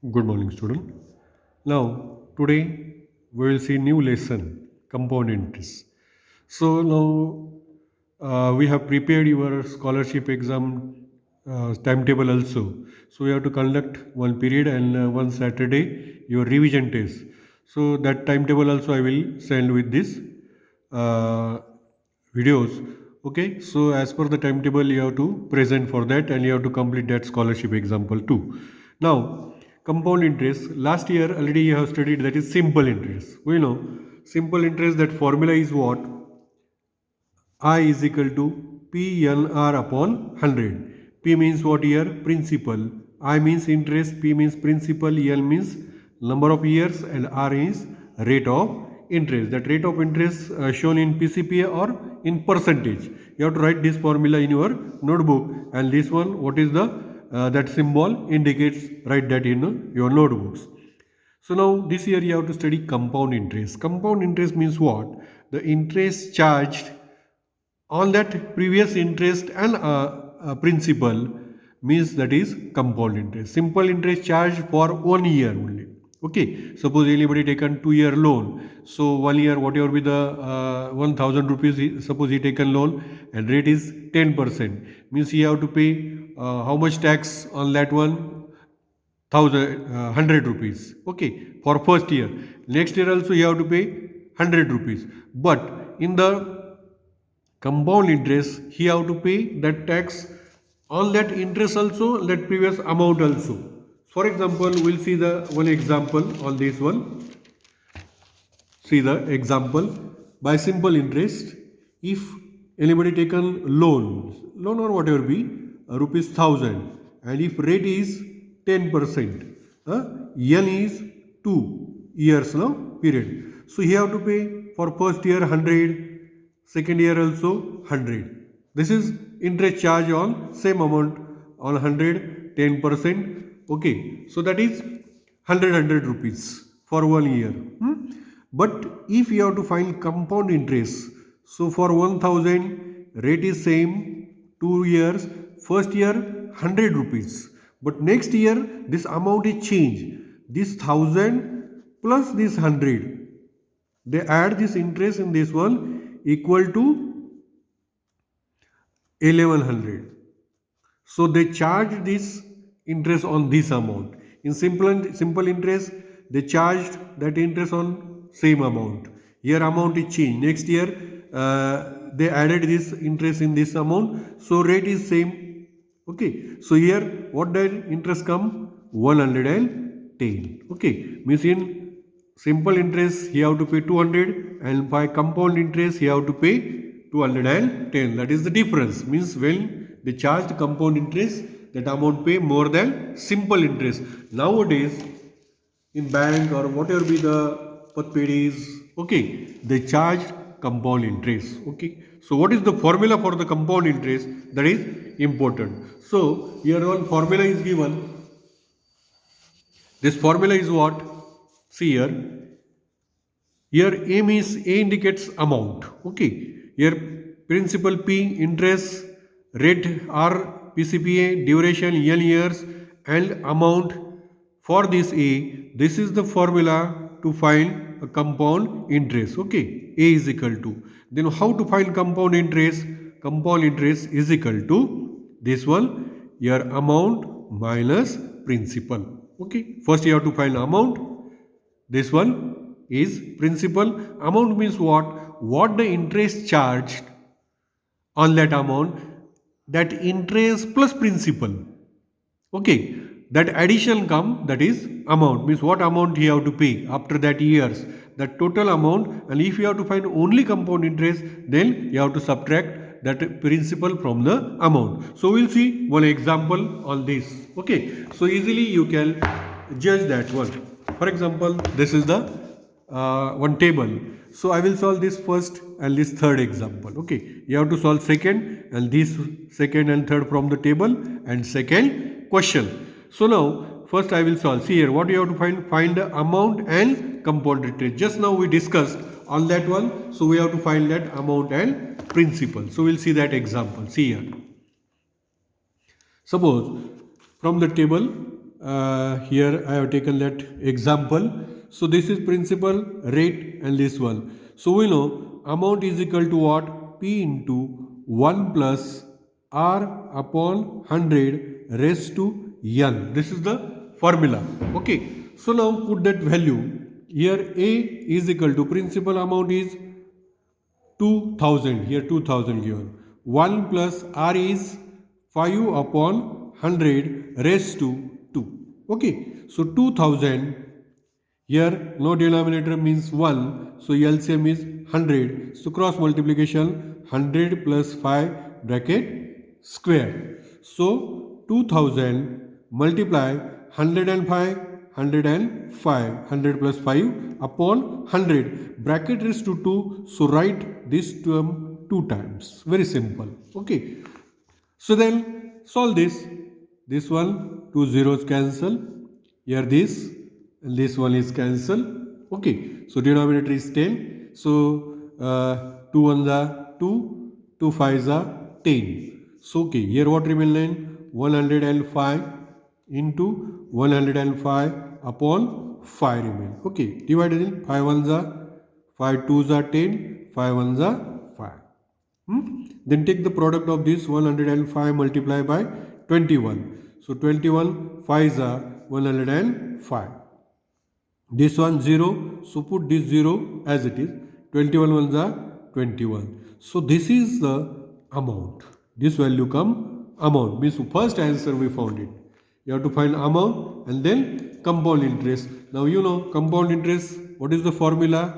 Good morning, student. Now, today we will see new lesson, compound interest. So now we have prepared your scholarship exam timetable also. So we have to conduct one period and one Saturday your revision test. So that timetable also I will send with this uh, videos. Okay. So as per the timetable, you have to present for that and you have to complete that scholarship example too. Now, compound interest. Last year already you have studied that is simple interest. We know simple interest, that formula is what? I is equal to PNR upon 100. P means what here? Principal. I means interest, P means principal, L means number of years, and R is rate of interest. That rate of interest shown in PCPA or in percentage. You have to write this formula in your notebook, and this one, what is the that symbol indicates, write that in your notebooks. So now this year you have to study compound interest. Compound interest means what? The interest charged on that previous interest and principal, means that is compound interest. Simple interest charged for 1 year only. Okay, suppose anybody taken 2 year loan, so 1 year whatever be the 1000 rupees, suppose he taken loan and rate is 10%, means he have to pay how much tax on that one? 100 rupees. Okay, for first year. Next year also you have to pay 100 rupees. But in the compound interest, he have to pay that tax on that interest also, that previous amount also. For example, we'll see the one example on this one. See the example. By simple interest, if anybody taken loan or whatever be, rupees 1000, and if rate is 10%, N is 2 years now period. So he have to pay for first year 100, second year also 100. This is interest charge on same amount on 100, 10%. Okay, so that is 100 rupees for 1 year. But if you have to find compound interest, so for 1000 rate is same, 2 years, first year 100 rupees. But next year this amount is changed. This 1000 plus this 100, they add this interest in this one equal to 1100. So they charge this interest on this amount. In simple interest, they charged that interest on same amount. Here amount is changed. Next year they added this interest in this amount. So rate is same. Okay. So here what did interest come? 110. Okay. Means in simple interest he have to pay 200, and by compound interest he have to pay 210. That is the difference. Means when they charged compound interest, that amount pay more than simple interest. Nowadays in bank or whatever be the pathpedis, okay, they charge compound interest. Okay, so what is the formula for the compound interest? That is important. So here one formula is given. This formula is what? See here. Here A indicates amount. Okay. Here principal P, interest, rate R, PCPA, duration N years, and amount for this A. This is the formula to find a compound interest. Okay. A is equal to. Then how to find compound interest? Compound interest is equal to this one. Your amount minus principal. Okay. First you have to find amount. This one is principal. Amount means what? What the interest charged on that amount, that interest plus principal. Okay, that addition come, that is amount. Means what amount he have to pay after that years, that total amount. And if you have to find only compound interest, then you have to subtract that principal from the amount. So we'll see one example on this. Okay, so easily you can judge that one. For example, this is the one table. So I will solve this first and this third example. Okay, you have to solve second and this second and third from the table and second question. So now first I will solve. See here, what you have to find the amount and compound interest. Just now we discussed on that one. So we have to find that amount and principal. So we'll see that example. See here. Suppose from the table here I have taken that example. So this is principal, rate and this one. So we know amount is equal to what? P into 1 plus R upon 100 raised to n. This is the formula. Okay. So now put that value. Here A is equal to principal amount is 2000. Here 2000 given. 1 plus R is 5 upon 100 raised to 2. Okay. So 2000. Here no denominator means 1. So LCM is 100. So cross multiplication 100 plus 5 bracket square. So 2000 multiply 105, 105, 100 plus 5 upon 100 bracket raised to 2. So write this term 2 times. Very simple. Okay. So then solve this. This one, 2 zeros cancel. Here this and this one is cancel. Okay. So denominator is 10. So 2 ones are 2, 2 fives are 10. So okay, here what remain then? 105 into 105 upon 5 remain. Okay, divided in 5 ones are 5 twos are 10, 5 ones are 5. Then take the product of this 105 multiplied by 21. So 21 5s are 105. This one 0. So put this 0 as it is. 21 ones are 21. So this is the amount. This value come amount. Means first answer we found it. You have to find amount and then compound interest. Now you know compound interest. What is the formula?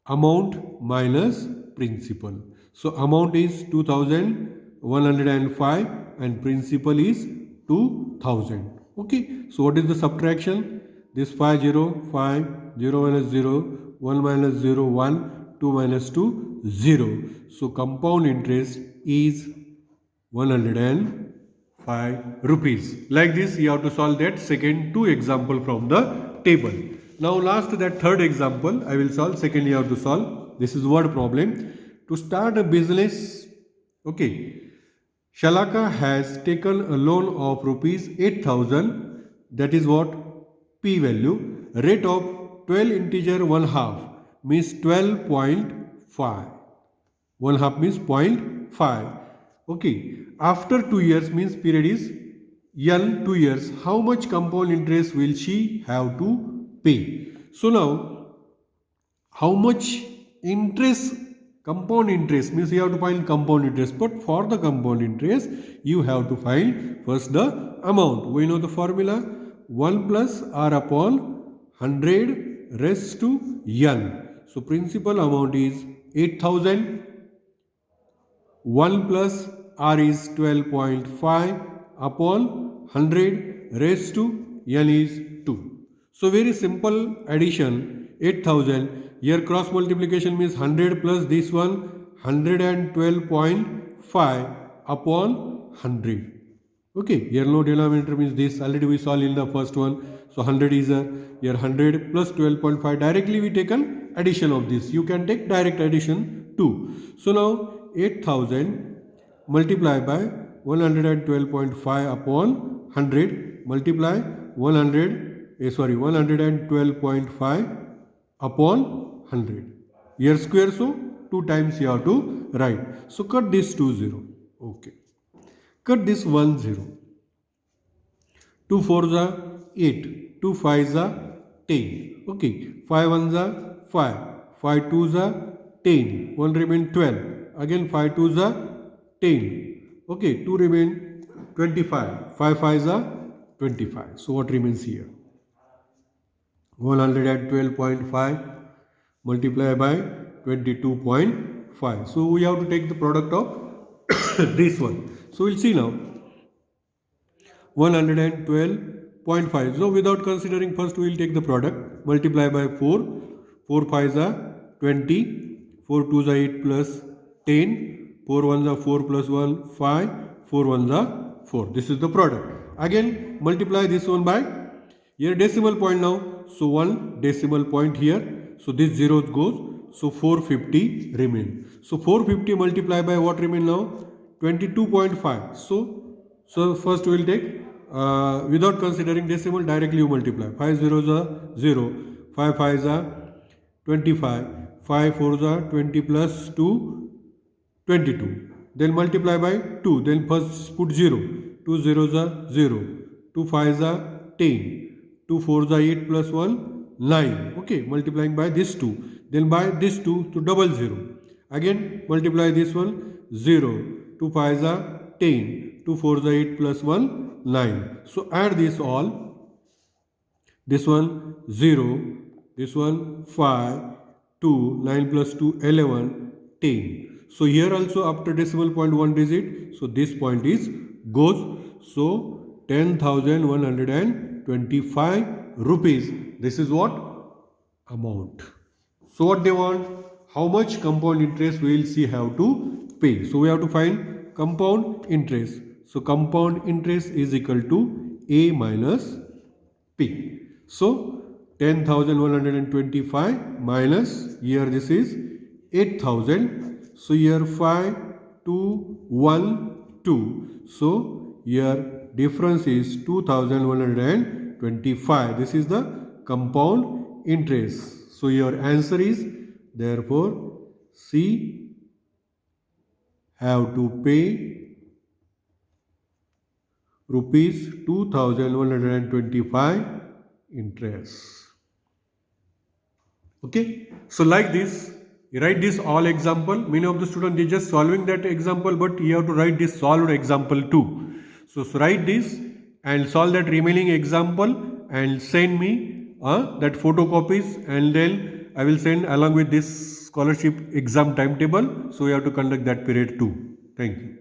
Amount minus principal. So amount is 2105 and principal is 2000. Okay. So what is the subtraction? This 5 0 5 0 minus 0 1 minus 0 1 2 minus 2 0. So compound interest is 105 rupees. Like this you have to solve that second two example from the table. Now last that third example I will solve. Second you have to solve. This is word problem. To start a business, okay, Shalaka has taken a loan of rupees 8,000. That is what? P value. Rate of 12 integer 1 half means 12.5. 1 half means 0.5. Okay. After 2 years means period is N 2 years. How much compound interest will she have to pay? So now, how much interest, compound interest means you have to find compound interest. But for the compound interest, you have to find first the amount. We know the formula 1 plus R upon 100 raised to N. So principal amount is 8,000. 1 plus R is 12.5 upon 100 raised to N is 2. So very simple addition 8,000. Here cross multiplication means 100 plus this one 112.5 upon 100. Okay, here no denominator means this already we solved in the first one. So 100 is a here 100 plus 12.5 directly we taken addition of this. You can take direct addition too. So now 8,000 multiplied by 112.5 upon 100 multiply 112.5 upon 100. Here square, so 2 times you have to write. So cut this 2 0. Okay. Cut this 1 0. 2 4s are 8. 2 5s are 10. Okay. 5 1s are 5. 5 2s are 10. 1 remain 12. Again 5 2s are 10. Okay. 2 remain 25. 5 5s are 25. So what remains here? 112.5 multiplied by 22.5. So we have to take the product of this one. So we'll see now. 112.5. So without considering, first we will take the product. Multiply by 4. 4 5s are 20. 4 2s are 8 plus 10. 4 1s are 4 plus 1 5. 4 1s are 4. This is the product. Again multiply this one by here decimal point now. So 1 decimal point here. So this 0 goes. So 450 remain. So 450 multiplied by what remain now? 22.5. So first we will take without considering decimal, directly you multiply. 5 zeros are 0, 5 5s are 25, 5 4s are 20 plus 2, 22. Then multiply by 2. Then first put 0. 2 zeros are 0. 2 5s are 10. 2 4s are 8 plus 1, 9. Okay, multiplying by this 2. Then by this 2 to double 0. Again multiply this one 0. 2 5s are 10. 2 4s are 8 plus 1, 9. So add this all. This one 0. This one 5. 2. 9 plus 2 11. 10. So here also after decimal point 1 digit, so this point is goes. So 10,125 rupees. This is what amount. So what they want? How much compound interest we will see have to pay. So we have to find compound interest. So compound interest is equal to A minus P. So 10,125 minus, here this is 8,000. So here 5, 2, 1, 2. So here difference is 2,125. This is the compound interest. So your answer is, therefore C have to pay rupees 2,125 interest. Okay, so like this, you write this all example. Many of the students, they just solving that example, but you have to write this solved example too. So write this and solve that remaining example and send me that photocopies, and then I will send along with this scholarship exam timetable. So you have to conduct that period too. Thank you.